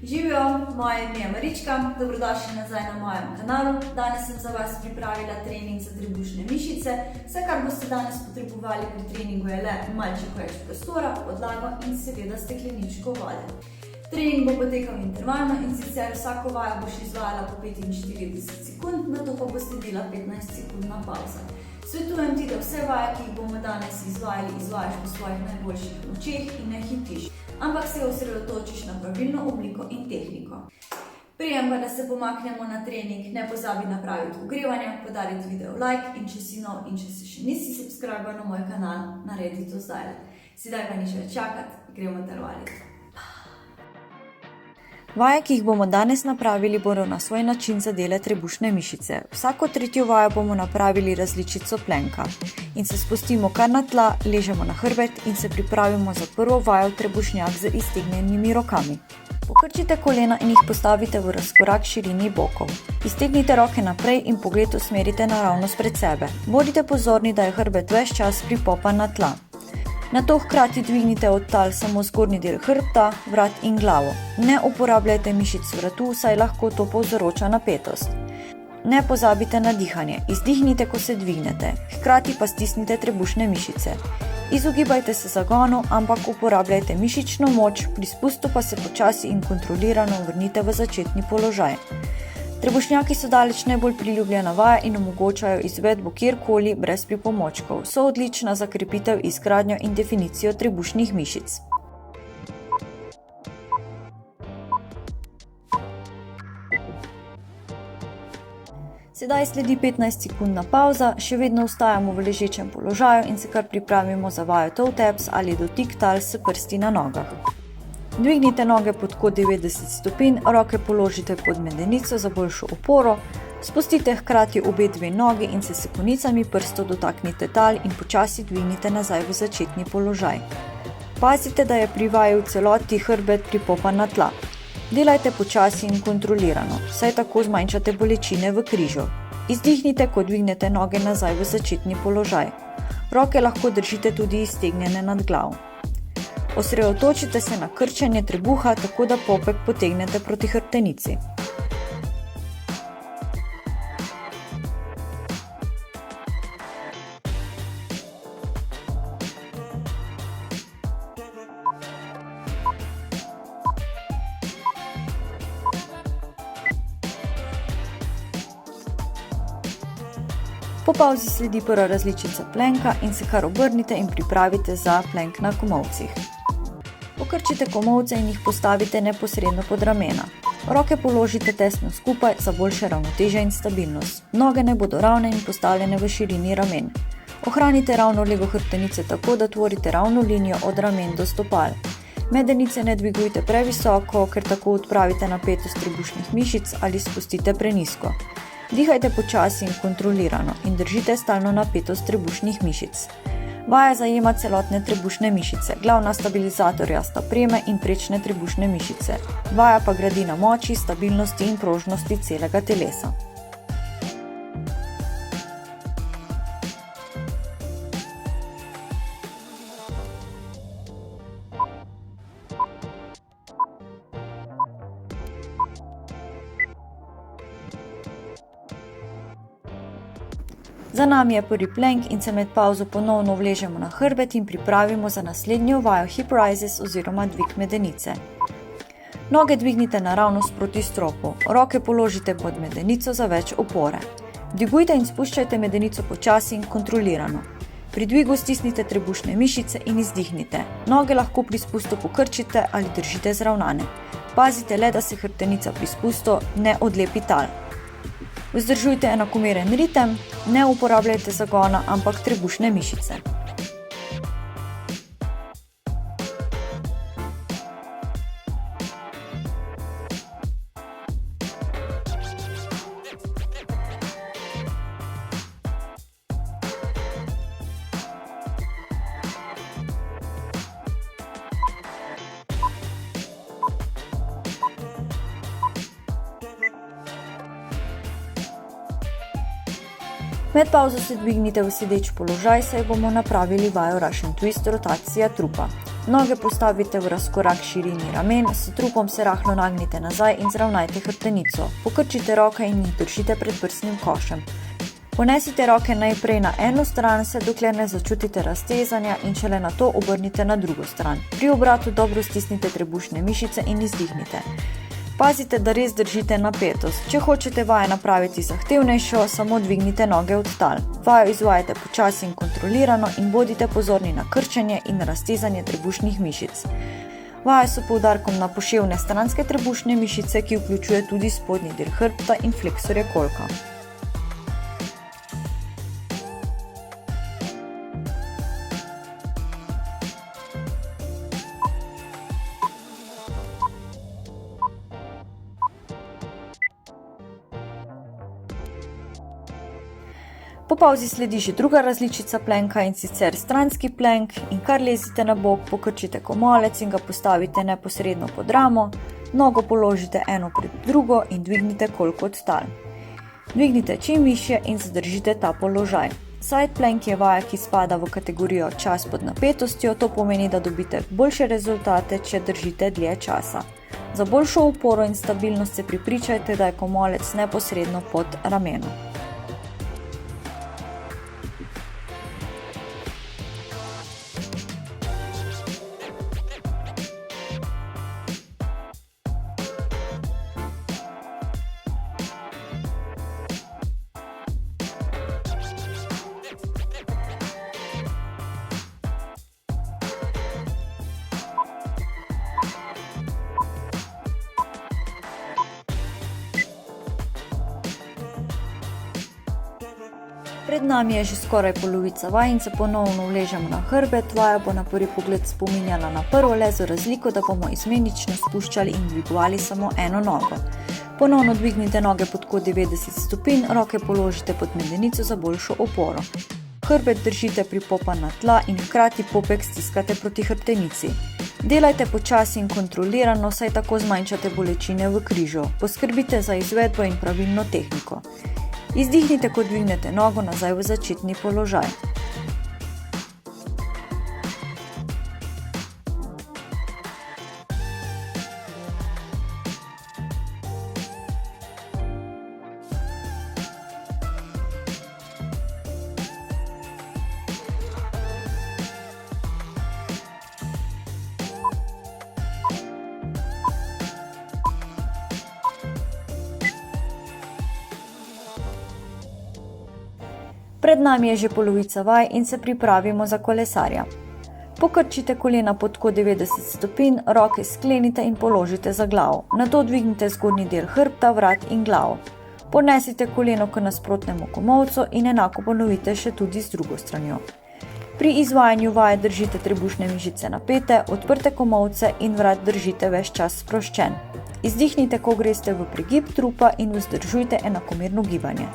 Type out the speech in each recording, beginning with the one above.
Živijo, moje ime je Marička, dobrodošli nazaj na mojem kanalu. Danes sem za vas pripravila trening za trebušne mišice. Vse, kar boste danes potrebovali pri treningu, je le malček več prostora, podlago in seveda stekleničko vode. Trening bo potekal intervalno in sicer vsako vajo boš izvajala po 45 sekund, nato pa bo sledila 15-sekundna pauza. Svetujem ti, da vse vaje, ki jih bomo danes izvajali, izvajaš po svojih najboljših močeh in ne hitiš, ampak se osredotočiš na pravilno obliko in tehniko. Preden pa da se pomaknemo na trening, ne pozabi napraviti ogrevanje, podariti video like in če si nov in če se še nisi subscriber na moj kanal, naredi to zdaj. Sedaj pa nič več čakati, gremo intervaliti. Vaje, ki jih bomo danes napravili, bodo na svoj način zadele trebušne mišice. Vsako tretjo vajo bomo napravili različico plenka in se spustimo kar na tla, ležemo na hrbet in se pripravimo za prvo vajo trebušnjak z iztegnjenimi rokami. Pokrčite kolena in jih postavite v razkorak širini bokov. Iztegnite roke naprej in pogled usmerite naravnost pred sebe. Bodite pozorni, da je hrbet ves čas pripopan na tla. Nato hkrati dvignite od tal samo zgornji del hrbta, vrat in glavo. Ne uporabljajte mišic vratu, saj lahko to povzroča napetost. Ne pozabite na dihanje. Izdihnite, ko se dvignete. Hkrati pa stisnite trebušne mišice. Izogibajte se zagonu, ampak uporabljajte mišično moč, pri spustu pa se počasi in kontrolirano vrnite v začetni položaj. Trebušnjaki so daleč najbolj priljubljena vaja in omogočajo izvedbo kjerkoli brez pripomočkov. So odlična za krepitev, izgradnjo in definicijo trebušnih mišic. Sedaj sledi 15-sekundna pauza, še vedno ostajamo v ležečem položaju in se kar pripravimo za vajo toe taps ali dotik tal s prsti na nogah. Dvignite noge pod kot 90 stopinj, roke položite pod medenico za boljšo oporo, spustite hkrati obe dve nogi in se s konicami prstov dotaknite tal in počasi dvignite nazaj v začetni položaj. Pazite, da je pri vaji v celoti hrbet pripopan na tla. Delajte počasi in kontrolirano, saj tako zmanjšate bolečine v križu. Izdihnite, ko dvignete noge nazaj v začetni položaj. Roke lahko držite tudi iztegnjene nad glavo. Osredotočite se na krčenje trebuha, tako da popek potegnete proti hrbtenici. Po pauzi sledi prva različica plenka in se kar obrnite in pripravite za plenk na komolcih. Pokrčite komolce in jih postavite neposredno pod ramena. Roke položite tesno skupaj za boljše ravnotežje in stabilnost. Noge naj bodo ravne in postavljene v širini ramen. Ohranite ravno lego hrbtenice tako, da tvorite ravno linijo od ramen do stopal. Medenice ne dvigujte previsoko, ker tako odpravite napetost trebušnih mišic ali spustite prenizko. Dihajte počasi in kontrolirano in držite stalno napetost trebušnih mišic. Vaja zajema celotne trebušne mišice, glavna stabilizatorja sta preme in prečne trebušne mišice. Vaja pa gradi na moči, stabilnosti in prožnosti celega telesa. Za nami je prvi plank in se med pauzo ponovno vležemo na hrbet in pripravimo za naslednjo vajo hip raises oziroma dvig medenice. Noge dvignite naravnost proti stropu, roke položite pod medenico za več opore. Dvigujte in spuščajte medenico počasi in kontrolirano. Pri dvigu stisnite trebušne mišice in izdihnite. Noge lahko pri spustu pokrčite ali držite zravnane. Pazite le, da se hrbtenica pri spustu ne odlepi tal. Vzdržujte enakomeren ritem, ne uporabljajte zagona, ampak trebušne mišice. Med pauzo se dvignite v sedeč položaj, saj bomo napravili vajo Russian twist rotacija trupa. Noge postavite v razkorak širini ramen, s trupom se rahlo nagnite nazaj in zravnajte hrbtenico. Pokrčite roke in jih držite pred prsnim košem. Ponesite roke najprej na eno stran, dokler ne začutite raztezanja in šele nato obrnite na drugo stran. Pri obratu dobro stisnite trebušne mišice in izdihnite. Pazite, da res držite napetost. Če hočete vajo napraviti zahtevnejšo, samo dvignite noge od tal. Vajo izvajajte počasi in kontrolirano in bodite pozorni na krčenje in raztezanje trebušnih mišic. Vaje so poudarkom na poševne stranske trebušne mišice, ki vključuje tudi spodnji del hrbta in fleksorje kolka. Po pavzi sledi že druga različica plenka in sicer stranski plenk in kar lezite na bok, pokrčite komolec in ga postavite neposredno pod ramo, nogo položite eno pred drugo in dvignite kolko od tal. Dvignite čim višje in zadržite ta položaj. Side plank je vaja, ki spada v kategorijo čas pod napetostjo, to pomeni, da dobite boljše rezultate, če držite dlje časa. Za boljšo oporo in stabilnost se prepričajte, da je komolec neposredno pod ramenom. Pred nami je že skoraj polovica vaj in se ponovno vležemo na hrbet. Vaja bo na prvi pogled spominjala na prvo, le z razliko, da bomo izmenično spuščali in dvigovali samo eno nogo. Ponovno dvignite noge pod kot 90 stopinj, roke položite pod medenico za boljšo oporo. Hrbet držite pripopan na tla in hkrati popek stiskate proti hrbtenici. Delajte počasi in kontrolirano, saj tako zmanjšate bolečine v križu. Poskrbite za izvedbo in pravilno tehniko. Izdihnite, ko dvignete nogo nazaj v začetni položaj. Pred nami je že polovica vaj in se pripravimo za kolesarja. Pokrčite kolena pod kot 90 stopinj, roke sklenite in položite za glavo. Nato dvignite zgornji del hrbta, vrat in glavo. Ponesite koleno k nasprotnemu komolcu in enako ponovite še tudi z drugo stranjo. Pri izvajanju vaje držite trebušne mišice napete, odprte komolce in vrat držite ves čas sproščen. Izdihnite, ko greste v pregib trupa in vzdržujte enakomerno gibanje.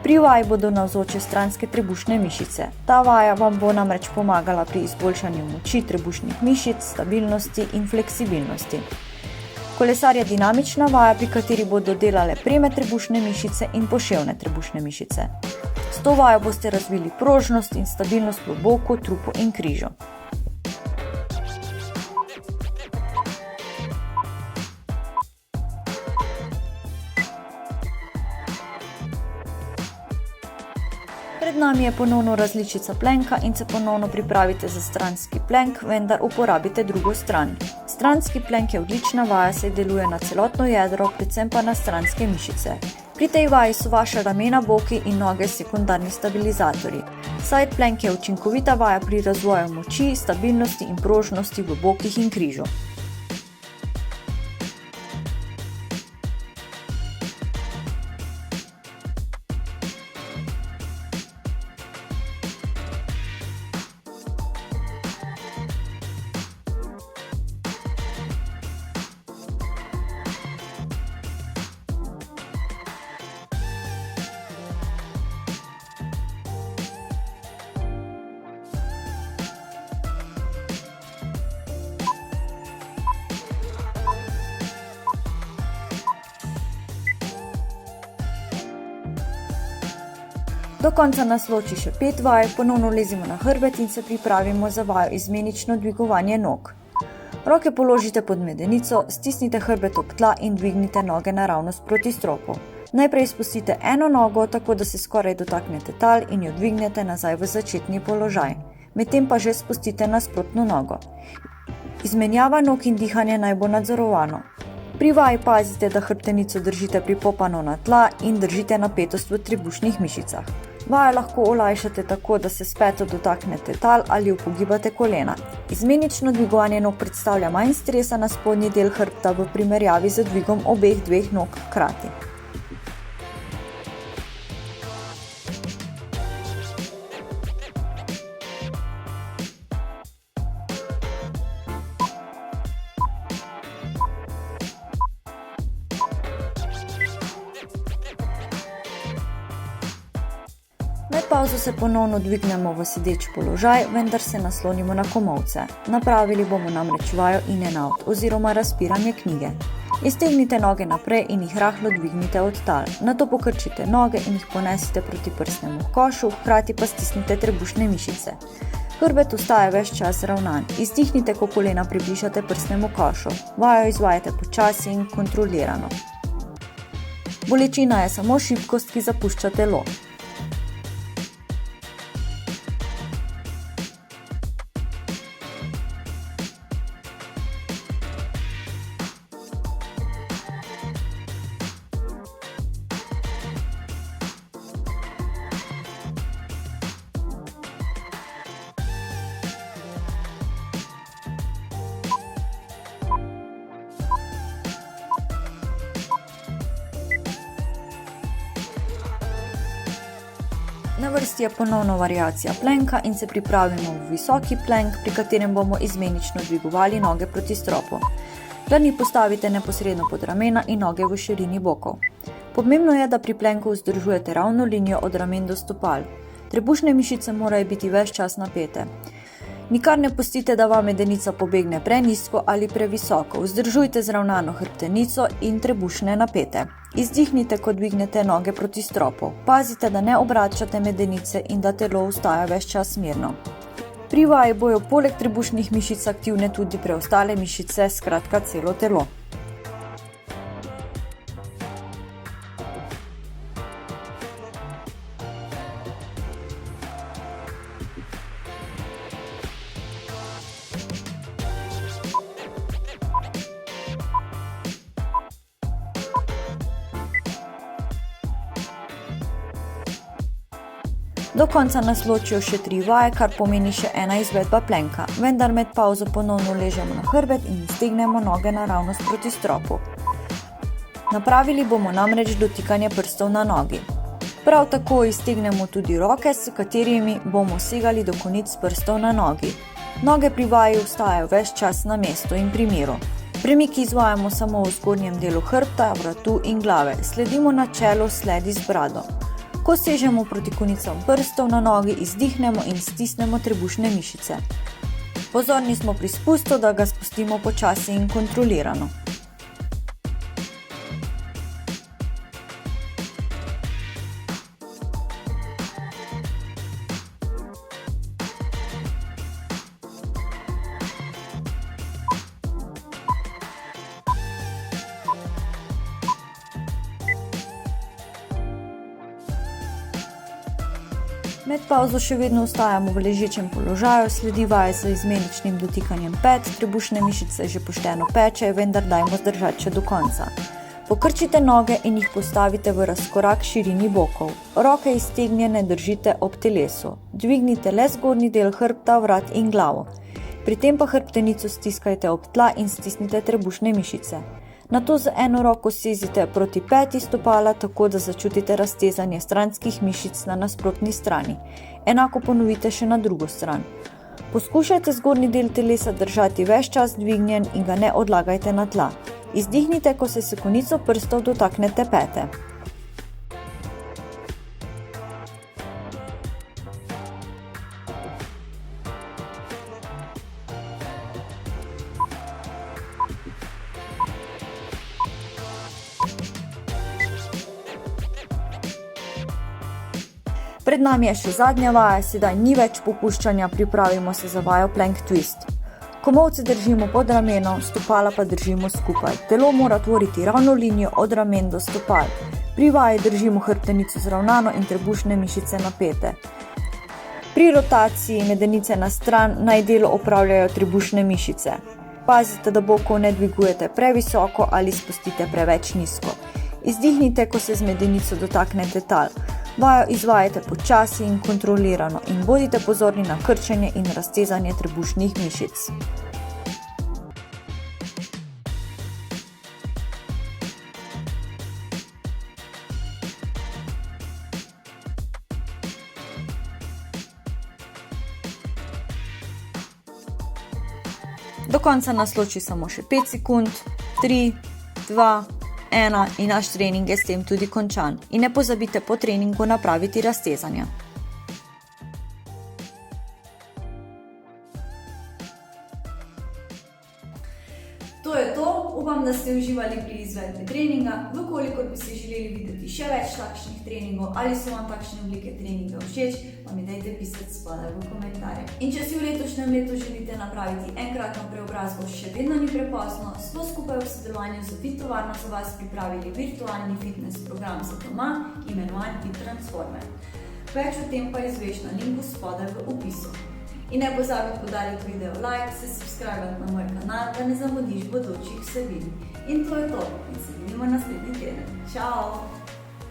Pri vaji bodo navzoče stranske trebušne mišice. Ta vaja vam bo namreč pomagala pri izboljšanju moči trebušnih mišic, stabilnosti in fleksibilnosti. Kolesar je dinamična vaja, pri kateri bodo delale preme trebušne mišice in poševne trebušne mišice. S to vajo boste razvili prožnost in stabilnost v boku, trupu in križu. Pred nami je ponovno različica plenka in se ponovno pripravite za stranski plenk, vendar uporabite drugo stran. Stranski plenk je odlična vaja, saj deluje na celotno jedro, predvsem pa na stranske mišice. Pri tej vaji so vaša ramena, boki in noge sekundarni stabilizatorji. Side plank je učinkovita vaja pri razvoju moči, stabilnosti in prožnosti v bokih in križu. Do konca nas loči še 5 vaj, ponovno lezimo na hrbet in se pripravimo za vajo izmenično dvigovanje nog. Roke položite pod medenico, stisnite hrbet ob tla in dvignite noge naravnost proti stropu. Najprej spustite eno nogo, tako da se skoraj dotaknete tal in jo dvignete nazaj v začetni položaj. Medtem pa že spustite nasprotno nogo. Izmenjava nog in dihanje naj bo nadzorovano. Pri vaji pazite, da hrbtenico držite pripopano na tla in držite napetost v trebušnih mišicah. Vajo lahko olajšate tako, da se s peto dotaknete tal ali upogibate kolena. Izmenično dvigovanje nog predstavlja manj stresa na spodnji del hrbta v primerjavi z dvigom obeh dveh nog hkrati. Med pavzo se ponovno dvignemo v sedeč položaj, vendar se naslonimo na komolce. Napravili bomo namreč vajo in and out oziroma razpiranje knjige. Iztegnite noge naprej in jih rahlo dvignite od tal. Nato pokrčite noge in jih ponesite proti prsnemu košu, hkrati pa stisnite trebušne mišice. Hrbet ostaja ves čas ravnan. Izdihnite, ko kolena približate prsnemu košu. Vajo izvajate počasi in kontrolirano. Bolečina je samo šibkost, ki zapušča telo. Na vrsti je ponovno variacija plenka in se pripravimo v visoki plenk, pri katerem bomo izmenično dvigovali noge proti stropu. Dlani postavite neposredno pod ramena in noge v širini bokov. Pomembno je, da pri plenku vzdržujete ravno linijo od ramen do stopal. Trebušne mišice morajo biti ves čas napete. Nikar ne pustite, da vam medenica pobegne prenizko ali previsoko. Vzdržujte zravnano hrbtenico in trebušne napete. Izdihnite, ko dvignete noge proti stropu. Pazite, da ne obračate medenice in da telo ostaja ves čas mirno. Pri vaji bojo poleg trebušnih mišic aktivne tudi preostale mišice, skratka celo telo. Do konca nas ločijo še 3 vaje, kar pomeni še ena izvedba plenka, vendar med pavzo ponovno ležemo na hrbet in iztegnemo noge naravnost proti stropu. Napravili bomo namreč dotikanje prstov na nogi. Prav tako iztegnemo tudi roke, s katerimi bomo segali do konic prstov na nogi. Noge pri vaji ostajajo ves čas na mestu in pri miru. Premiki izvajamo samo v zgornjem delu hrbta, vratu in glave. Sledimo načelu sledi z brado. Ko sežemo proti konicam prstov na nogi, izdihnemo in stisnemo trebušne mišice. Pozorni smo pri spustu, da ga spustimo počasi in kontrolirano. Med pavzo še vedno ostajamo v ležečem položaju, sledi vaja z izmeničnim dotikanjem pet, trebušne mišice že pošteno pečejo, vendar dajmo zdržati še do konca. Pokrčite noge in jih postavite v razkorak širini bokov. Roke iztegnjene držite ob telesu. Dvignite le zgornji del hrbta, vrat in glavo. Pri tem pa hrbtenico stiskajte ob tla in stisnite trebušne mišice. Nato z eno roko sezite proti peti stopala, tako da začutite raztezanje stranskih mišic na nasprotni strani. Enako ponovite še na drugo stran. Poskušajte zgornji del telesa držati ves čas dvignjen in ga ne odlagajte na tla. Izdihnite, ko se s konico prstov dotaknete pete. Pred nami je še zadnja vaja, sedaj ni več popuščanja, pripravimo se za vajo Plank Twist. Komolce držimo pod ramenom, stopala pa držimo skupaj. Telo mora tvoriti ravno linijo od ramen do stopal. Pri vaji držimo hrbtenico zravnano in trebušne mišice napete. Pri rotaciji medenice na stran naj delo opravljajo trebušne mišice. Pazite, da bokov ne dvigujete previsoko ali spustite preveč nizko. Izdihnite, ko se z medenico dotaknete tal. Vajo izvajajte počasi in kontrolirano in bodite pozorni na krčenje in raztezanje trebušnih mišic. Do konca nas loči samo še 5 sekund, 3, 2, 1 in naš trening je s tem tudi končan. In ne pozabite po treningu napraviti raztezanja. To je to, upam, da ste uživali pri izvedbi treninga. Vkolikor bi si želeli videti še več takšnih treningov ali so vam takšne oblike treninga všeč, pa mi dajte pisati spodaj v komentarje. In če si v letošnjem letu želite napraviti enkratno preobrazbo, še vedno ni prepozno, smo skupaj v sodelovanju z Fit tovarno za vas pripravili virtualni fitness program za doma, imenovan Fit Transformer. Več o tem pa izveš na linku spodaj v opisu. In ne pozabi podariti video like, se subscribati na moj kanal, da ne zamudiš bodočih vsebin. In to je to. In se vidimo naslednji teden. Čau!